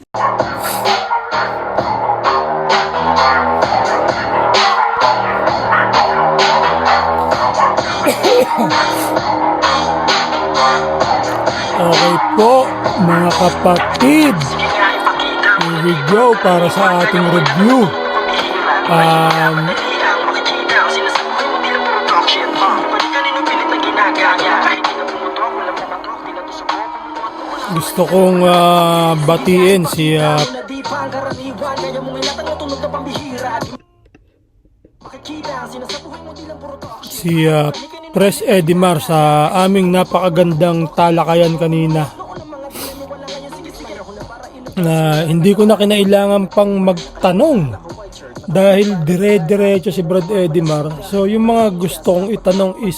Okay po mga kapatid, here we go para sa ating review. Gusto kong batiin si Pres Edimar sa aming napakagandang talakayan kanina, na hindi ko na kinailangan pang magtanong dahil dire-diretso si Brad Edimar. So yung mga gusto kong itanong is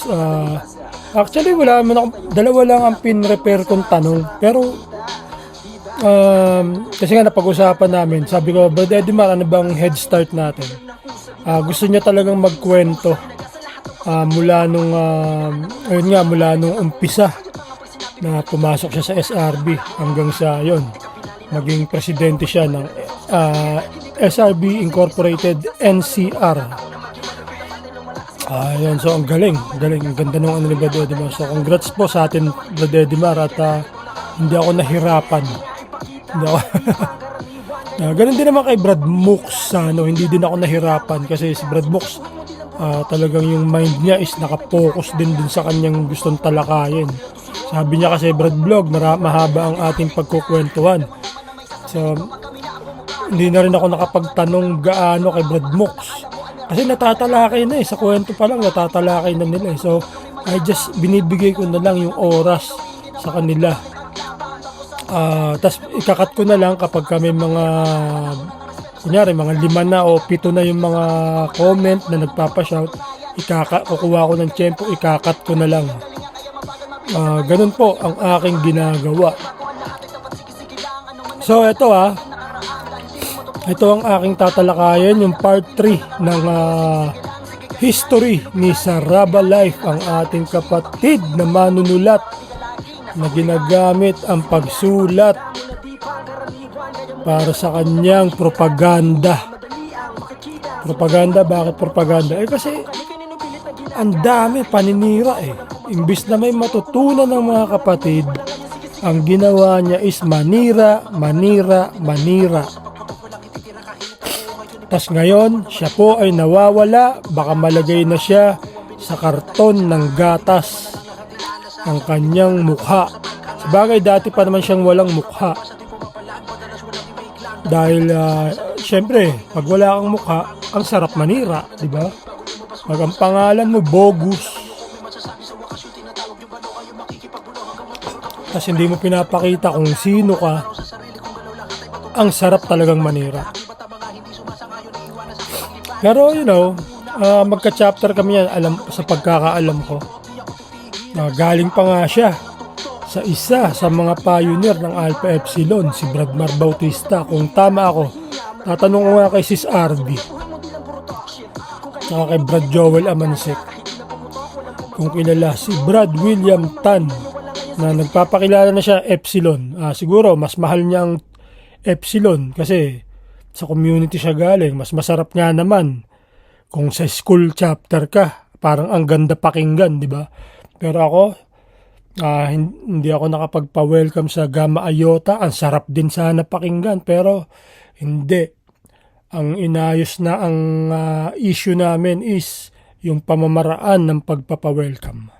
actually wala man ako, dalawa lang ang pin-repair kong tanong, pero kasi nga napag-usapan namin, sabi ko, Brad Edimar, ano bang head start natin? Gusto niya talagang magkwento mula nung mula nung umpisa na pumasok siya sa SRB hanggang sa yon maging presidente siya ng SRB Incorporated NCR. Ayan, so ang galing, ang ganda ng ano ni Brad Edimar. So congrats po sa atin, Brad Edimar, at hindi ako nahirapan. Hindi ako ganun din naman kay Brad Mooks, hindi din ako nahirapan kasi si Brad Mooks talagang yung mind niya is nakapokus din sa kanyang gustong talakayin. Sabi niya kasi, Brad Vlog, mahaba ang ating pagkukwentuhan. So hindi na rin ako nakapagtanong gaano kay Brad Mooks kasi natatalakay na sa kwento pa lang natatalakay na nila So I just binibigay ko na lang yung oras sa kanila. Tas ikakat ko na lang kapag kami mga kunyari mga 5 na o 7 na yung mga comment na nagpapashout, kukuha ko ng tiyempo, ikakat ko na lang. Ganun po ang aking ginagawa. So ito ito ang aking tatalakayan, yung part 3 ng history ni Saraba Life, ang ating kapatid na manunulat na ginagamit ang pagsulat para sa kanyang propaganda. Bakit propaganda? Kasi ang dami paninira Imbis na may matutunan ng mga kapatid, ang ginawa niya is manira. Tas ngayon, siya po ay nawawala, baka malagay na siya sa karton ng gatas ang kanyang mukha. Sabagay, dati pa naman siyang walang mukha. Dahil syempre, pag wala kang mukha, ang sarap manira, di ba? Pag ang pangalan mo bogus, tas hindi mo pinapakita kung sino ka, ang sarap talagang manira. Pero magka-chapter kami yan, sa pagkakaalam ko. Galing pa nga siya sa isa sa mga pioneer ng Alpha Epsilon, si Bradmar Bautista. Kung tama ako, tatanong ko nga kay Sis Arby saka kay Brad Joel Amansek kung kilala si Brad William Tan, na nagpapakilala na siya Epsilon. Siguro mas mahal niya ang Epsilon kasi sa community siya galing. Mas masarap nga naman kung sa school chapter ka, parang ang ganda pakinggan, di ba? Pero ako, hindi ako nakapagpa-welcome sa Gamma Iota. Ang sarap din sana pakinggan, pero hindi. Ang inayos na ang issue namin is yung pamamaraan ng pagpapa-welcome.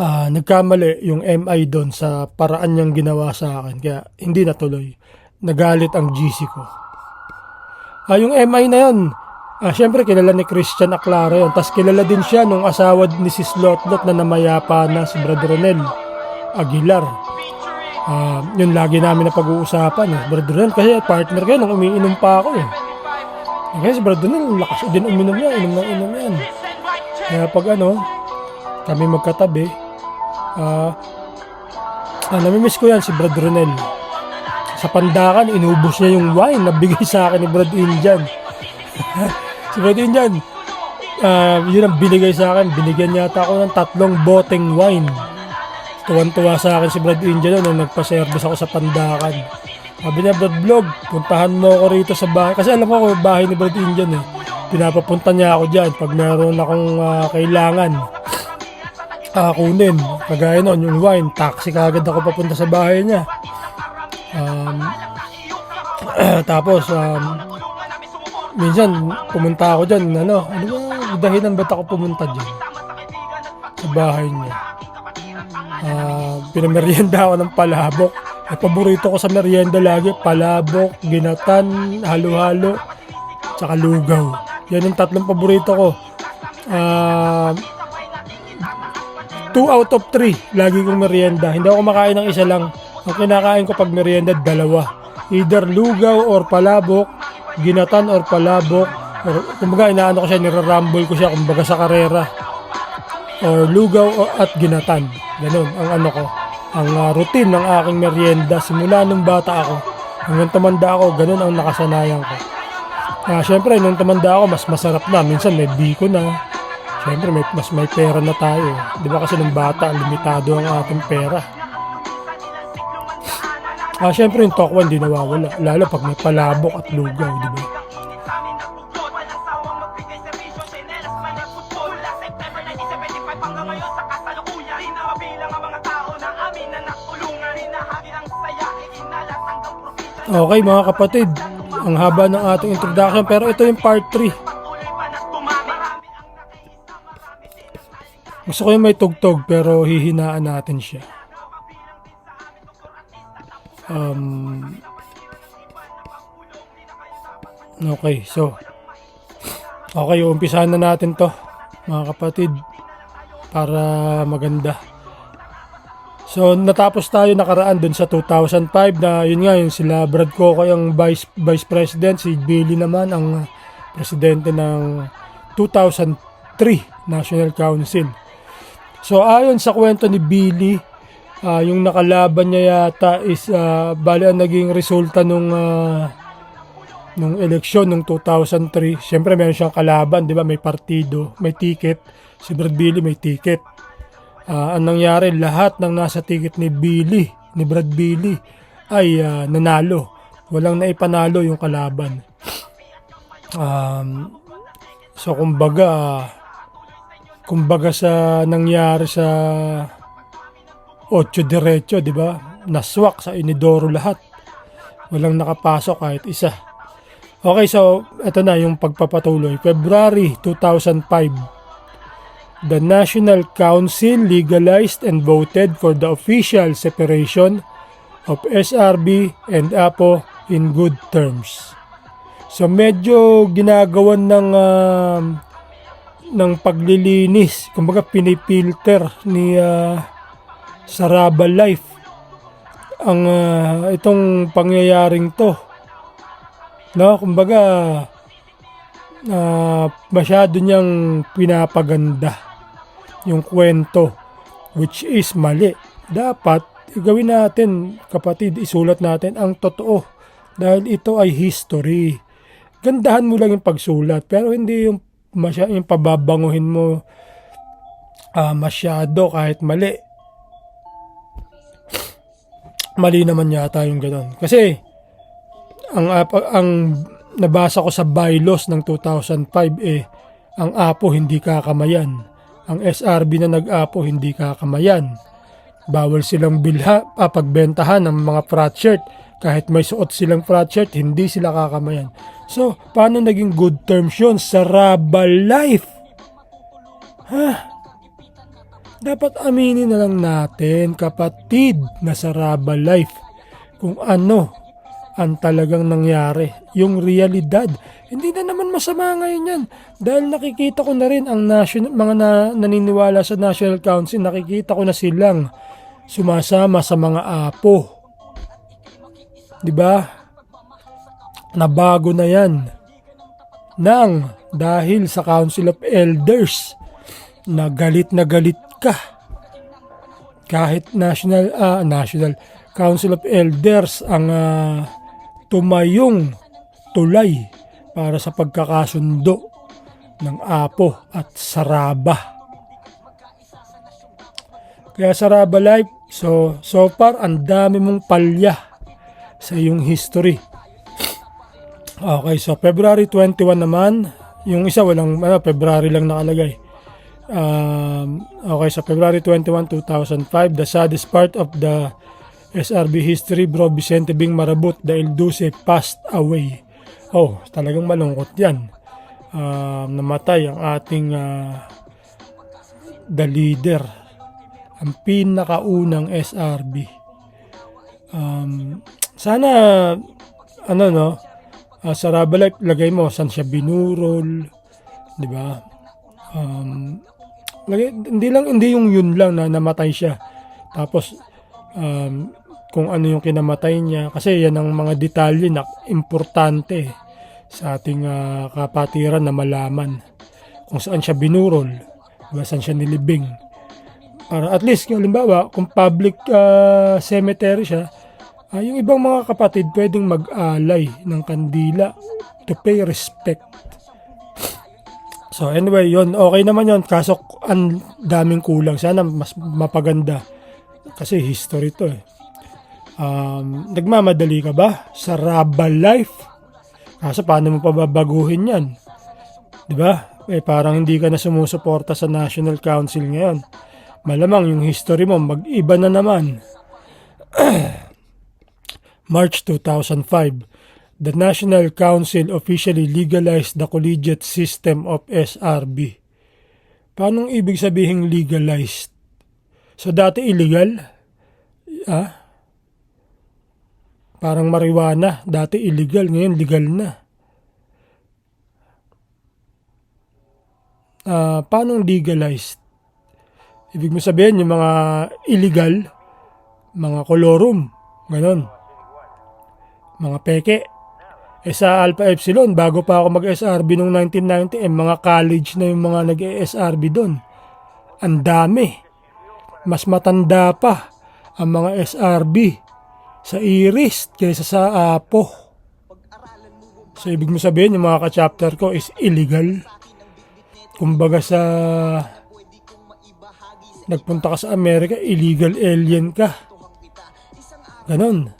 Nagkamali yung MI doon sa paraan niyang ginawa sa akin, kaya hindi natuloy. Nagalit ang GC ko. Yung MI na yun, syempre kilala ni Christian Aclara yun. Tapos kilala din siya nung asawa ni si Slotlot na namayapa na, si Brad Ronel Aguilar. Yun lagi namin na pag-uusapan. Brad Ronel, kasi partner kayo nung umiinom pa ako. Kasi si Brad Ronel, lakas din uminom niya. Inom yan. Kaya pag kami magkatabi, namimiss ko yan si Brad Ronel. Sa Pandakan, inubos niya yung wine na bigay sa akin ni Brad Indian. Si Brad Indian, yun ang binigay sa akin. Binigyan yata ako ng 3 boteng wine. Tuwan-tuwa sa akin si Brad Indian nung nagpa-service ako sa Pandakan. Sabi niya, Brad Vlog, puntahan mo ako rito sa bahay. Kasi alam ko bahay ni Brad Indian eh. Pinapapunta niya ako dyan pag meron akong kailangan kunin. Kagaya nun, yung wine, taxi kagad ako papunta sa bahay niya. Tapos, minsan pumunta ako dyan, ano ba, dahilan ba't ako pumunta dyan? Sa bahay niya. Pinamerienda ako ng palabok. Paborito ko sa merienda lagi, palabok, ginatan, halo-halo, tsaka lugaw. Yan yung tatlong paborito ko. 2 out of 3 lagi kong merienda. Hindi ako kumakain ng isa lang. Ang kinakain ko pag merienda, 2. Either lugaw or palabok, ginatan or palabok, or kumbaga inaano ko siya, nirarumble ko siya kumbaga sa karera. Or lugaw at ginatan. Ganun ang ano ko. Ang routine ng aking merienda simula nung bata ako hanggang tumanda ako, ganun ang nakasanayan ko. Syempre nung tumanda ako mas masarap na, minsan may biko na, syempre mas may pera na tayo, di ba, kasi nung bata limitado ang ating pera. Syempre yung tokwa hindi nawawala, lalo pag may palabok at lugaw, di ba? Okay mga kapatid, ang haba ng ating introduction pero ito yung part 3. Gusto ko yung may tugtog pero hihinaan natin siya. Okay, so umpisahan na natin to mga kapatid para maganda. So natapos tayo nakaraan dun sa 2005 na yun nga, yung sila Brad Cocoy ang vice president, si Billy naman ang presidente ng 2003 National Council. So ayon sa kwento ni Billy, yung nakalaban niya yata is bali ang naging resulta nung eleksyon nung 2003. Siyempre meron siyang kalaban, di ba? May partido, may ticket. Si Brad Billy may ticket. Ang nangyari, lahat ng nasa ticket ni Brad Billy ay nanalo. Walang naipanalo yung kalaban. So kumbaga sa nangyari sa 8 diretso, di ba? Naswak sa inidoro lahat. Walang nakapasok kahit isa. Okay, so ito na yung pagpapatuloy. February 2005. The National Council legalized and voted for the official separation of SRB and APO in good terms. So medyo ginagawan ng paglilinis, kumbaga pinipilter ni Saraba Life ang itong pangyayaring to. No, kumbaga masyado niyang pinapaganda yung kwento, which is mali. Dapat gawin natin, kapatid, isulat natin ang totoo dahil ito ay history. Gandahan mo lang yung pagsulat pero hindi yung yung pababanguhin mo masyado kahit mali. Mali naman yata yung gano'n. Kasi ang nabasa ko sa bylaws ng 2005 ang APO hindi kakamayan. Ang SRB na nag-APO hindi kakamayan. Bawal silang pagbentahan ng mga frat shirt. Kahit may suot silang frat shirt, hindi sila kakamayan. So, paano naging good terms yun? Saraba Life! Dapat aminin na lang natin, kapatid, na Saraba Life kung ano ang talagang nangyari. Yung realidad. Hindi na naman masama ngayon yan. Dahil nakikita ko na rin ang mga naniniwala sa National Council, nakikita ko na silang sumasama sa mga APO. Diba? Nabago na yan. Dahil sa Council of Elders, na galit ka. Kahit National Council of Elders ang tumayong tulay para sa pagkakasundo ng APO at Saraba. Kaya Saraba Life, so far ang dami mong palya sa iyong history. Okay, so February 21 naman, yung isa walang, February lang nakalagay. Okay, so February 21, 2005, the saddest part of the SRB history, Bro Vicente Bing Marabut de El Duce passed away. Oh, talagang malungkot yan. Namatay ang ating the leader, ang pinakaunang SRB. Sana sa Rabalife lagay mo saan siya binurol, di ba? Hindi yung yun lang na namatay siya. Tapos kung ano yung kinamatay niya, kasi yan ang mga detalye na importante sa ating kapatiran na malaman kung saan siya binurol, diba, saan siya nilibing. Para at least, halimbawa, kung public cemetery siya, yung ibang mga kapatid pwedeng mag-alay ng kandila to pay respect. So anyway, yon okay naman yon, kaso ang daming kulang. Sana mas mapaganda kasi history to eh. Nagmamadali ka ba sa Rabalife? Kaso paano mo pa babaguhin yan? Diba? Parang hindi ka na sumusuporta sa National Council ngayon. Malamang yung history mo mag-iba na naman. March 2005, the National Council officially legalized the collegiate system of SRB. Paano ibig sabihin legalized? So dati illegal? Parang marijuana, dati illegal, ngayon legal na. Paano legalized? Ibig mo sabihin yung mga illegal, mga kolorum, ganon, mga peke. Sa Alpha Epsilon, bago pa ako mag-SRB noong 1990, mga college na yung mga nag-SRB doon. Ang dami. Mas matanda pa ang mga SRB sa Iris kaysa sa Apo. So ibig mo sabihin yung mga ka-chapter ko is illegal. Kumbaga sa nagpunta ka sa Amerika, illegal alien ka. Ganon.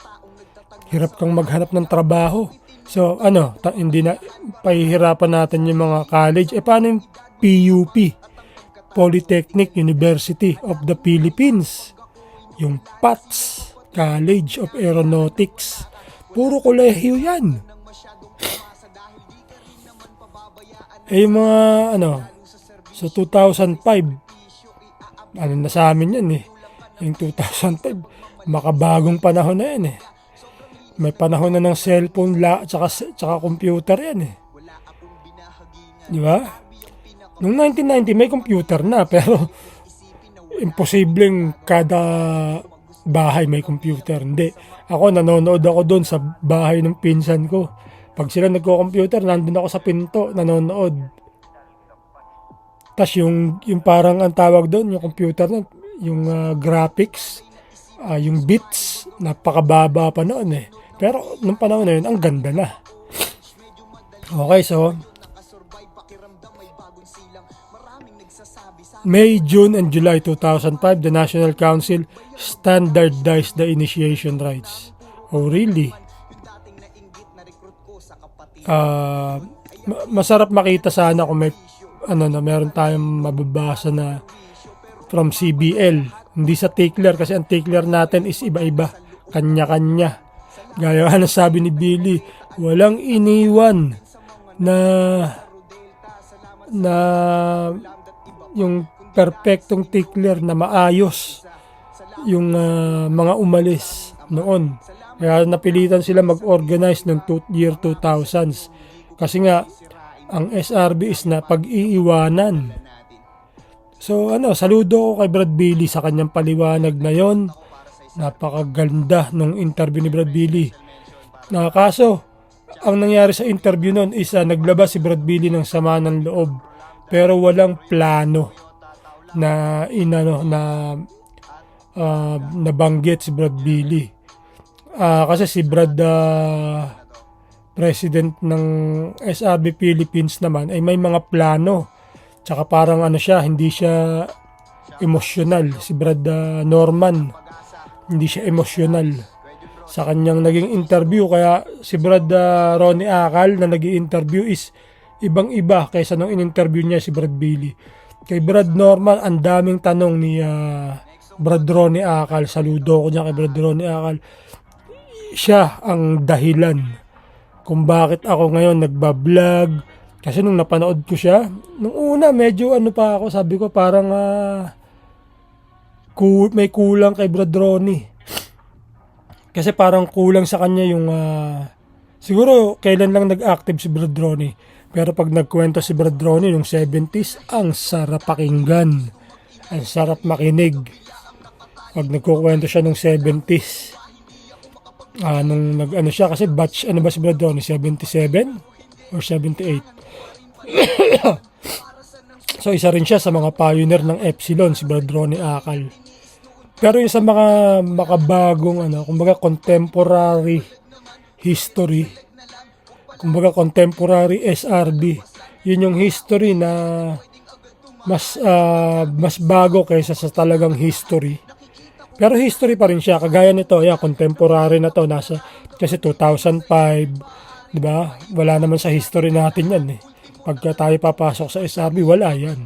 Hirap kang maghanap ng trabaho. So hindi na pahihirapan natin yung mga college. Paano yung PUP? Polytechnic University of the Philippines. Yung PATS, College of Aeronautics. Puro kolehiyo yan. Yung mga so 2005, na sa amin yan eh. Yung 2005, makabagong panahon na yan eh. May panahon na ng cellphone tsaka computer yan eh. Di ba? Noong 1990 may computer na, pero imposibleng kada bahay may computer. Hindi. Ako nanonood ako doon sa bahay ng pinsan ko. Pag sila nagko-computer, nandun ako sa pinto, nanonood. Tapos yung parang ang tawag doon, yung computer na, yung graphics, yung bits, napakababa pa noon eh. Pero nung panahon na yun, ang ganda na. Okay, so May, June, and July 2005, the National Council standardized the initiation rites. Oh, really? Masarap makita sana kung may meron tayong mababasa na from CBL, hindi sa Tickler, kasi ang Tickler natin is iba-iba, kanya-kanya. Gaya nga sabi ni Billy, walang iniwan na yung perfectong Tickler na maayos yung mga umalis noon. Kaya napilitan sila mag-organize ng year 2000s. Kasi nga, ang SRB is na pag-iiwanan. So saludo ko kay Brad Billy sa kanyang paliwanag na yon. Napakaganda nung interview ni Brad Billy. Kaso, ang nangyari sa interview nun is naglabas si Brad Billy ng sama ng loob. Pero walang plano na nabanggit si Brad Billy. Kasi si Brad president ng SRB Philippines naman ay may mga plano. Tsaka parang hindi siya emotional. Si Brad Norman, hindi siya emotional. sa kanyang naging interview. Kaya si Brad Ronnie Akal na naging interview is ibang-iba kaysa nung in-interview niya si Brad Billy. Kay Brad Norman, ang daming tanong ni Brad Ronnie Akal. Saludo ko niya kay Brad Ronnie Akal. Siya ang dahilan kung bakit ako ngayon nagbablog. Kasi nung napanood ko siya, nung una medyo ano pa ako, sabi ko parang may kulang kay Brad Ronnie. Kasi parang kulang sa kanya yung siguro kailan lang nag-active si Brad Ronnie. Pero pag nagkwento si Brad Ronnie nung 70s, ang sarap pakinggan. Ang sarap makinig. Pag nagkukwento siya nung 70s. Nung nag-ano siya, kasi batch, ano ba si Brad Ronnie? 77 or 78? So isa rin siya sa mga pioneer ng Epsilon, si Brad Ronnie Akal. Pero yung sa mga makabagong, kumbaga contemporary history, kumbaga contemporary SRB, yun yung history na mas bago kaysa sa talagang history. Pero history pa rin siya, kagaya nito, contemporary na to, kasi 2005, di ba? Wala naman sa history natin yan eh. Pagka tayo papasok sa SRB, wala yan.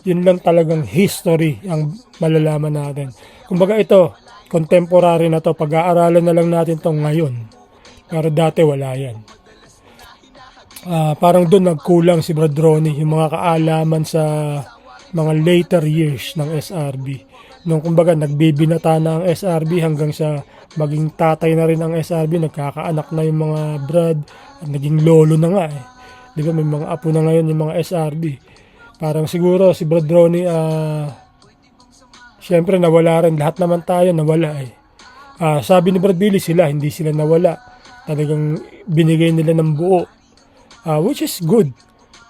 Yun lang talagang history ang malalaman natin. Kumbaga ito, contemporary na to, pag-aaralan na lang natin to ngayon. Pero dati wala yan. Parang doon nagkulang si Brad Ronnie, yung mga kaalaman sa mga later years ng SRB. Nung kumbaga nagbibinata na ang SRB hanggang sa maging tatay na rin ang SRB, nagkakaanak na yung mga Brad, at naging lolo na nga eh. Di ba may mga apo na ngayon yung mga SRB. Parang siguro si Brad Ronnie, syempre nawala rin, lahat naman tayo nawala eh. Sabi ni Brad Billy, hindi sila nawala. Talagang binigay nila ng buo. Which is good.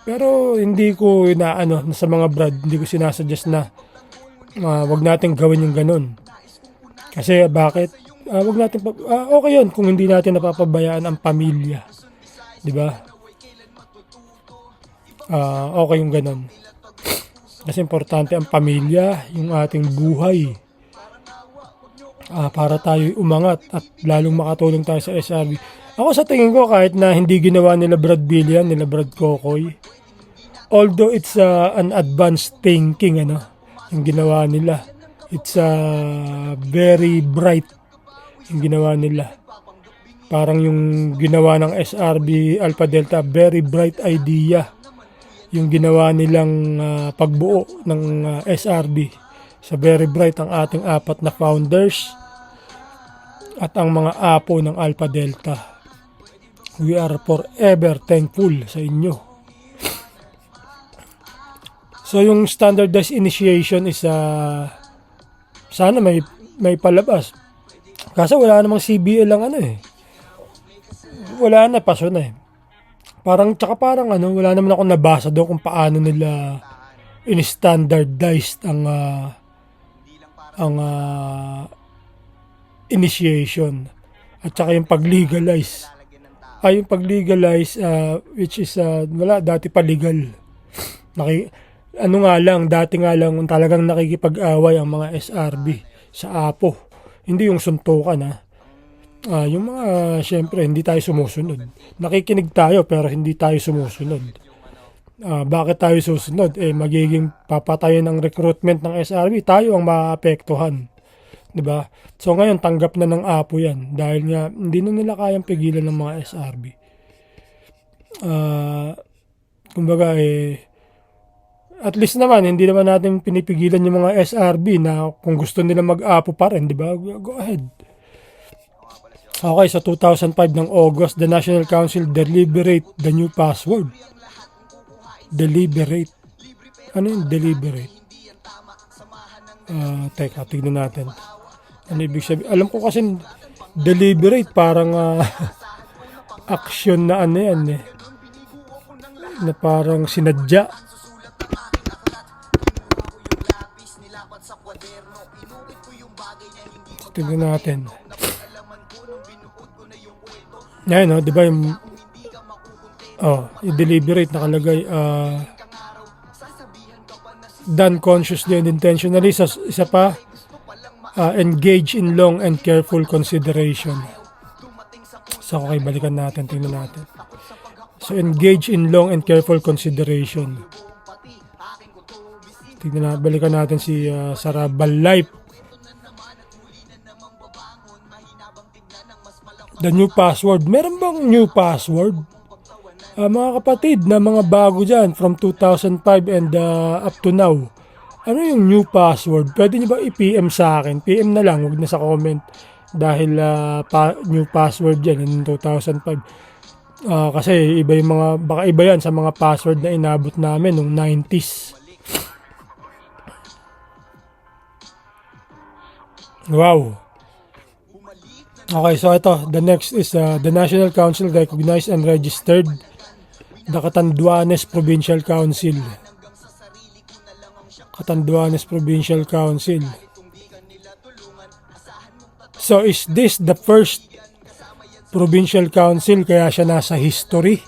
Pero hindi ko sa mga Brad, hindi ko sinasuggest na wag natin gawin yung ganun. Kasi bakit? Wag natin okay yun kung hindi natin napapabayaan ang pamilya. 'Di ba? Okay yung ganun. Kasi importante ang pamilya, yung ating buhay. Para tayo umangat at lalong makatulong tayo sa SRB. Ako sa tingin ko, kahit na hindi ginawa nila Brad Billy yan, nila Brad Kokoy, although it's an advanced thinking, yung ginawa nila. It's very bright yung ginawa nila. Parang yung ginawa ng SRB Alpha Delta, very bright idea. Yung ginawa nilang pagbuo ng SRB. Sa very bright ang ating 4 na founders at ang mga apo ng Alpha Delta. We are forever thankful sa inyo. So yung standardized initiation is sana may palabas. Kasi wala namang CBL lang wala na, paso na eh. Parang wala naman ako nabasa doon kung paano nila in-standardized ang initiation at saka yung pag-legalize. Yung pag-legalize which is wala, dati pa legal. Dati nga lang talagang nakikipag-away ang mga SRB sa APO. Hindi yung suntukan yung mga, syempre, hindi tayo sumusunod. Nakikinig tayo pero hindi tayo sumusunod. Bakit tayo susunod? Magiging papatayin ng recruitment ng SRB. Tayo ang maapektuhan. Diba? So ngayon, tanggap na ng APO yan. Dahil nga, hindi na nila kayang pigilan ng mga SRB. Kumbaga, at least naman, hindi naman natin pinipigilan yung mga SRB na kung gusto nila mag-APO pa rin, diba? Go ahead. Okay, sa 2005 ng August, the National Council deliberate the new password. Deliberate. Ano yung deliberate? Teka, tignan natin. Ano ibig sabihin? Alam ko kasi deliberate parang action na yan na parang sinadya. Tignan natin. Yan, di ba yung i-deliberate nakalagay done consciously and intentionally. Isa pa, engage in long and careful consideration. So, okay, balikan natin. Tingnan natin. So, engage in long and careful consideration. Tingnan natin. Balikan natin si Sarabal Life. The new password. Meron bang new password? Mga kapatid na mga bago dyan from 2005 and up to now. Ano yung new password? Pwede nyo ba i-PM sa akin? PM na lang, huwag na sa comment. Dahil new password yan in 2005. Kasi iba yung mga, baka iba yan sa mga password na inabot namin noong 90s. Wow. Okay, so ito, the next is the National Council recognized and registered the Catanduanes Provincial Council. Catanduanes Provincial Council. So is this the first provincial council kaya siya nasa history?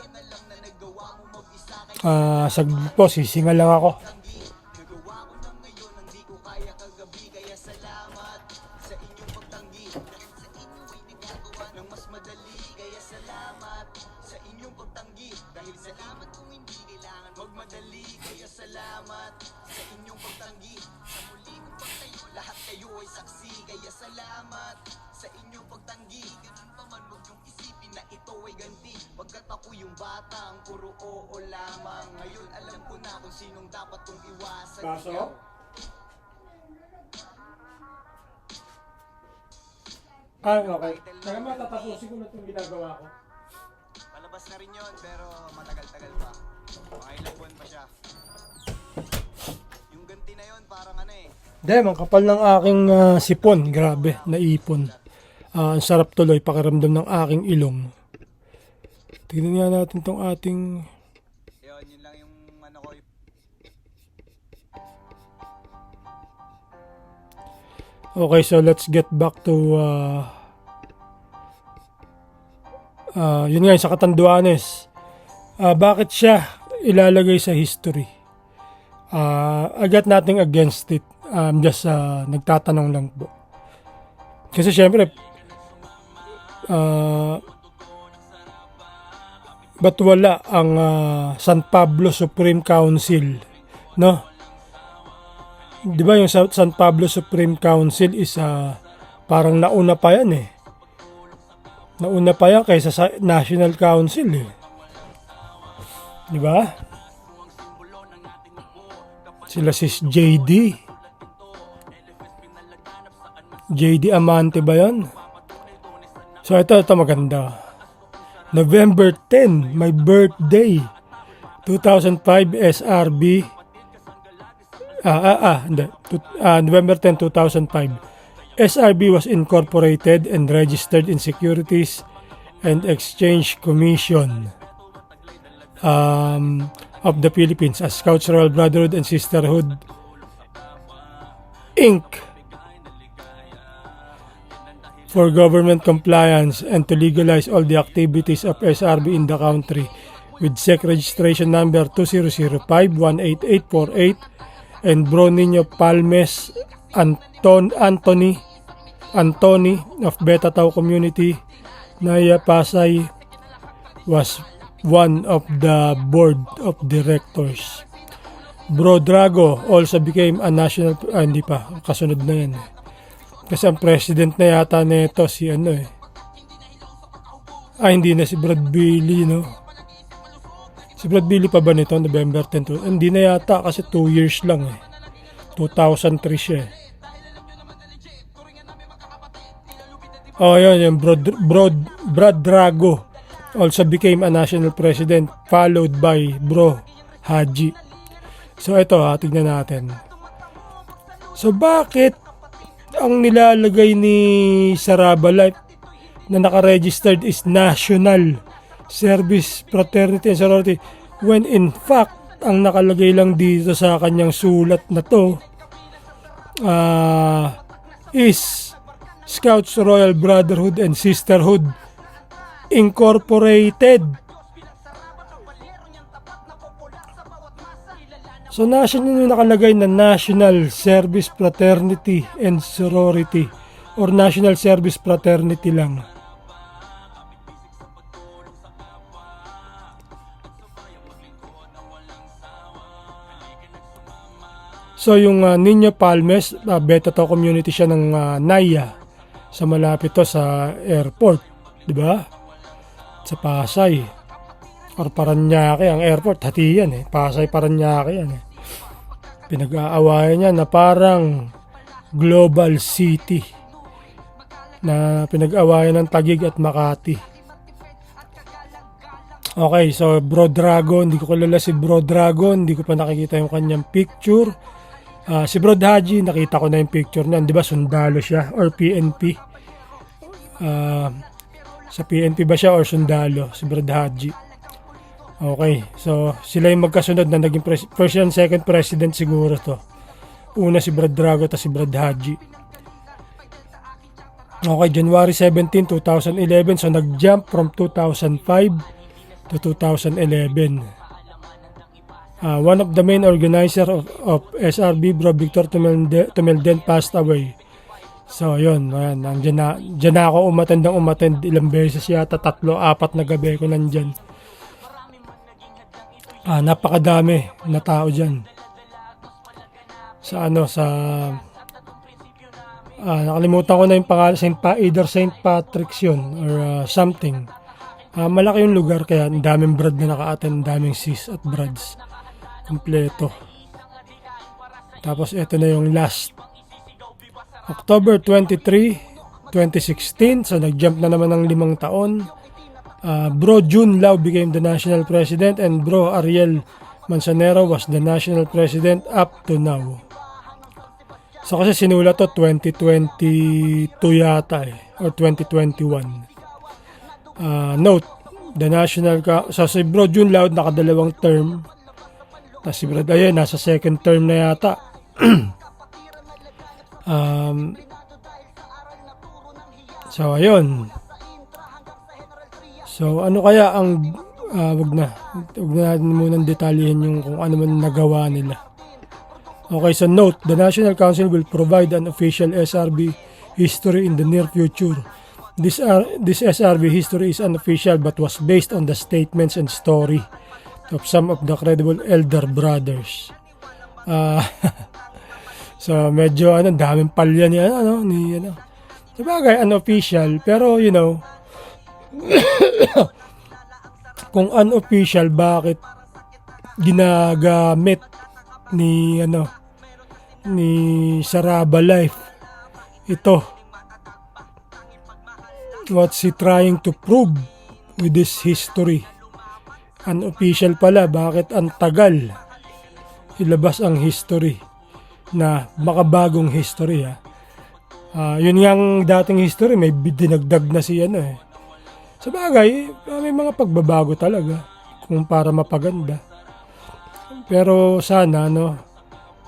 Saglit po, sisingal lang ako. Kaso? Okay. Kaya matatapusin ko na itong ginagawa ko. Palabas na rin yun, pero matagal-tagal pa. Mga ilang buwan pa siya. Yung ganti na yun, parang ano eh. Ang kapal ng aking sipon. Grabe, naipon. Ang sarap tuloy, pakiramdam ng aking ilong. Tingnan nga natin tong ating... Yun lang yung ano ko. Okay, so let's get back to... yun nga, sa Catanduanes. Bakit siya ilalagay sa history? I got nothing against it. Just nagtatanong lang po. Kasi syempre, ba't wala ang San Pablo Supreme Council? No? Di ba yung San Pablo Supreme Council is parang nauna pa yan eh. Nauna pa yan kaysa sa National Council eh. Di ba? Sila si JD Amante ba yan? So ito maganda. November 10, my birthday. 2005 SRB. November 10, 2005. SRB was incorporated and registered in Securities and Exchange Commission of the Philippines as Cultural Brotherhood and Sisterhood Inc. for government compliance and to legalize all the activities of SRB in the country with SEC registration number 2005-18848 and Bro Nino Palmes Anthony of Beta Tau Community, Naya Pasay was one of the board of directors. Bro Drago also became a national, hindi pa, kasunod na yan. Kasi ang president na yata nito si ano eh. Hindi na si Brad Billy, no? Si Brad Billy pa ba nito? November 10 to? Hindi na yata kasi 2 years lang eh. 2003 siya eh. Yun, Brad Drago also became a national president followed by Bro Haji. So ito tignan natin. So bakit ang nilalagay ni Saraba Life na naka-registered is National Service Fraternity and Sorority when in fact ang nakalagay lang dito sa kanyang sulat na to is Scouts Royal Brotherhood and Sisterhood Incorporated. So national yung nakalagay na National Service Fraternity and Sorority or National Service Fraternity lang. So yung Nino Palmes, beta to community siya ng Naya sa malapit to sa airport, di ba? Sa Pasay or Paranaque ang airport, hati yan eh. Pasay, Paranaque yan eh. Pinag-aawayan niya na parang global city na pinag-awayan ng Taguig at Makati. Okay, so Bro Dragon, hindi ko kilala si Bro Dragon, hindi ko pa nakikita yung kanyang picture. Si Bro Haji, nakita ko na yung picture niyan, di ba sundalo siya or PNP? Sa PNP ba siya or sundalo si Bro Haji? Okay, so sila yung magkasunod na naging first and second president siguro to. Una si Brad Drago at si Brad Haji. Okay, January 17, 2011. So nag-jump from 2005 to 2011. One of the main organizer of SRB, Bro Victor Tumelden, passed away. So yun, dyan na ako umatend ilang beses yata, 3-4 na gabi ko nandyan. Napakadami na tao dyan. Nakalimutan ko na yung pangalan, either St. Patrick's yun or something. Malaki yung lugar kaya ang daming brad na naka-attend, daming sis at brads kompleto. Tapos ito na yung last October 23, 2016. So nag-jump na naman ng 5 taon. Bro Jun Lau became the national president and Bro Ariel Manzanero was the national president up to now. So kasi sinulat to 2022 yata or 2021. Note, the national so si Bro Jun Lau nakadalawang term. Tapos si Brad Ayen nasa second term na yata. So ayun. So ano kaya ang wag na natin munang detalyehin yung kung ano man nagawa nila. Okay, so note, the National Council will provide an official SRB history in the near future. This SRB history is unofficial but was based on the statements and story of some of the credible elder brothers. So medyo daming palya ni Sabagay unofficial pero you know kung unofficial bakit ginagamit ni Saraba Life ito, what's he trying to prove with this history? Unofficial pala, bakit ang tagal ilabas ang history na makabagong history yun yung dating history may dinagdag na si sabagay may mga pagbabago talaga kung para mapaganda, pero sana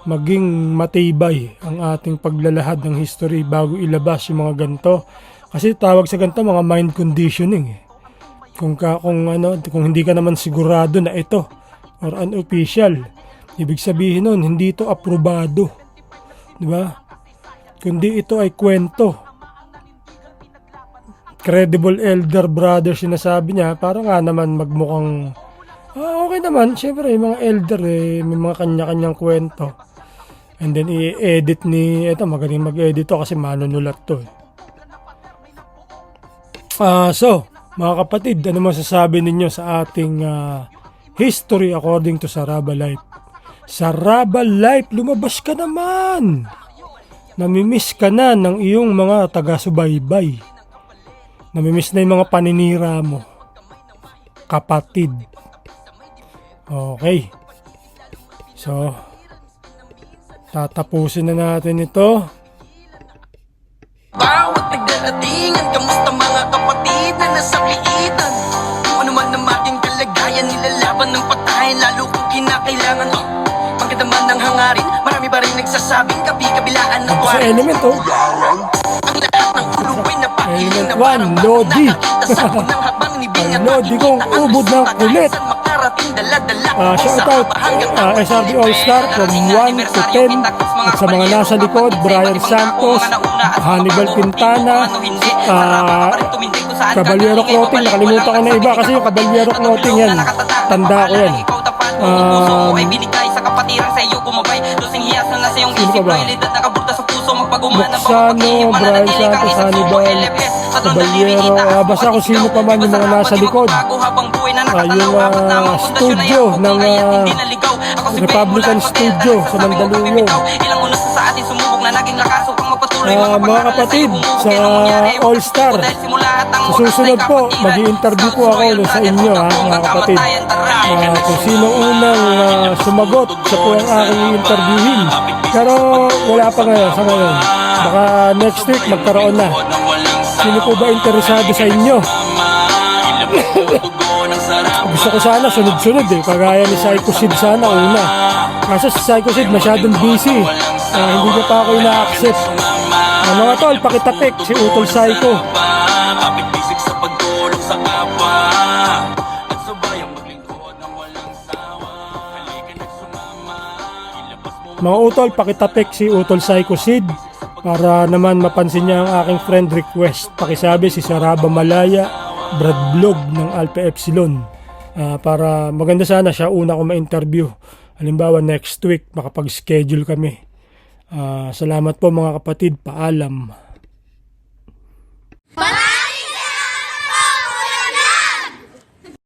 maging matibay ang ating paglalahad ng history bago ilabas yung mga ganito, kasi tawag sa ganito mga mind conditioning kung hindi ka naman sigurado na ito or unofficial, ibig sabihin nun hindi ito aprobado, di ba? Kundi ito ay kwento. Credible elder brother sinasabi niya, parang nga naman magmukhang okay naman, syempre yung mga elder may mga kanya-kanyang kwento. And then i-edit magaling mag-edit to kasi manunulat to. So, mga kapatid, ano masasabi ninyo sa ating history according to Saraba Life? Saraba Life, lumabas ka naman! Namimiss ka na ng iyong mga taga-subaybay. Namimiss na yung mga paninira mo. Kapatid. Okay. So, tatapusin na natin ito. Bawat nagdaratingan, kamusta mga kapatid na nasa liitan? Kung ano man ang ating kalagayan, nilalaban ng patayin, lalo kung kinakailangan. Maganda man ang hangarin, marami pa rin nagsasabing kabi-kabilaan ng Sa element ang lahat ng ulupay na pakiling na parang Lodi. nakakita sa unang habang nibingan. Lodi kong ubod ng kulit. parating dala-dala. Shout out SRD All-Star from 1 to 10. At sa mga nasa likod, Brian Santos, Hannibal Quintana, Caballero Clothing. Nakalimutan ko na iba kasi yung Caballero Clothing yan, tanda ko yan. Ay binigay sa kapatiran sa iyo gumabay. Dosing hiyasan na sa iyong Sino isip. pa ba? Realidad nakabulta sa puso. Magpagumana Buksano, Brian Santos, Hannibal, Caballero, basta kung sino pa man yung mga nasa likod. Yung studio ng Republican Studio sa Mandaluyong. Ilang unos sa atin sumubok na naging lakas upang magpatuloy Mga kapatid, sa All-Star, sa susunod po, mag-i-interview po ako sa inyo mga kapatid. Kung sino unang sumagot, siya po ang aking interviewin. Pero wala pa ngayon, sa ngayon. Baka next week magkaroon na. Sino po ba interesado sa inyo? Gusto ko sana sunod-sunod kagaya ni Psycho Sid sana una. Kaso si Psycho Sid masyadong busy. Hindi niya pa ako ina-accept. Mga tol, pakitapik si Utol Psycho. Kapit-bisik sa pagtulong sa kapwa. At sabayang maglingkod ng walang sawa. Halika nagsumama. Ilabas mo Mga utol, pakitapik si Utol Psycho Sid para naman mapansin niya ang aking friend request. Pakisabi si Saraba Malaya, Brad Vlog ng Alpha Epsilon. Para maganda sana siya una ko ma-interview. Halimbawa next week makapag-schedule kami. Salamat po mga kapatid, paalam.